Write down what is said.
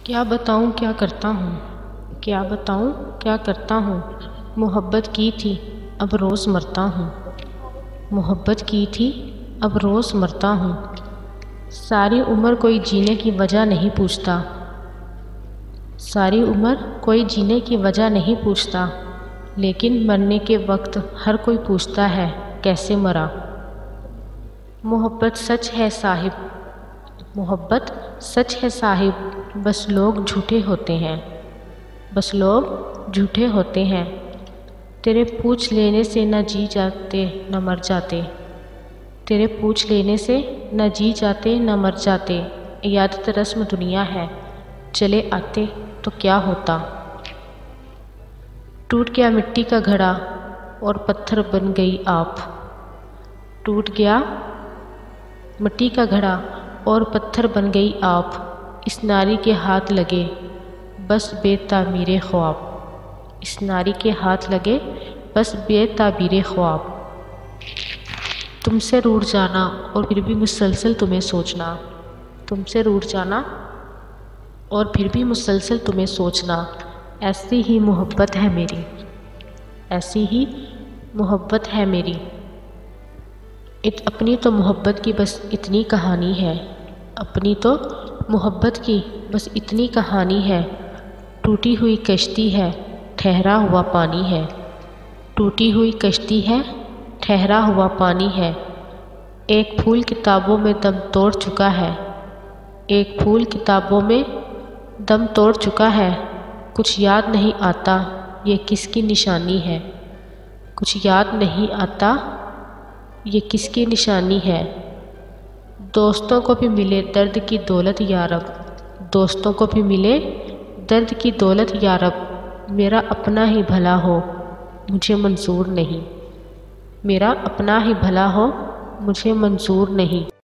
क्या बताऊँ क्या करता हूँ, क्या बताऊँ क्या करता हूँ। मोहब्बत की थी अब रोज़ मरता हूँ। मोहब्बत की थी अब रोज़ मरता हूँ। सारी उम्र कोई जीने की वजह नहीं पूछता। सारी उम्र कोई जीने की वजह नहीं पूछता, लेकिन मरने के वक्त हर कोई पूछता है कैसे मरा। मोहब्बत सच है साहिब, मोहब्बत सच है साहिब, बस लोग झूठे होते हैं, बस लोग झूठे होते हैं। तेरे पूछ लेने से न जी जाते न मर जाते, तेरे पूछ लेने से न जी जाते न मर जाते। याद रस्म दुनिया है, चले आते तो क्या होता। टूट गया मिट्टी का घड़ा और पत्थर बन गई आप। टूट गया मिट्टी का घड़ा और पत्थर बन गई आप। इस नारी के हाथ लगे बस बेताबीरे ख्वाब। इस नारी के हाथ लगे बस बेताबीरे ख्वाब। तुमसे रूठ जाना और फिर भी मुसलसल तुम्हें सोचना। तुमसे रूठ जाना और फिर भी मुसलसल तुम्हें सोचना। ऐसी ही मोहब्बत है मेरी, ऐसी ही मोहब्बत है मेरी। अपनी तो मोहब्बत की बस इतनी कहानी है, अपनी तो मोहब्बत की बस इतनी कहानी है। टूटी हुई कश्ती है, ठहरा हुआ पानी है। टूटी हुई कश्ती है, ठहरा हुआ पानी है। एक फूल किताबों में दम तोड़ चुका है, एक फूल किताबों में दम तोड़ चुका है। कुछ याद नहीं आता ये किसकी निशानी है, कुछ याद नहीं आता ये किसकी निशानी है। दोस्तों को भी मिले दर्द की दौलत यारब, दोस्तों को भी मिले दर्द की दौलत यारब। मेरा अपना ही भला हो मुझे मंजूर नहीं, मेरा अपना ही भला हो मुझे मंजूर नहीं।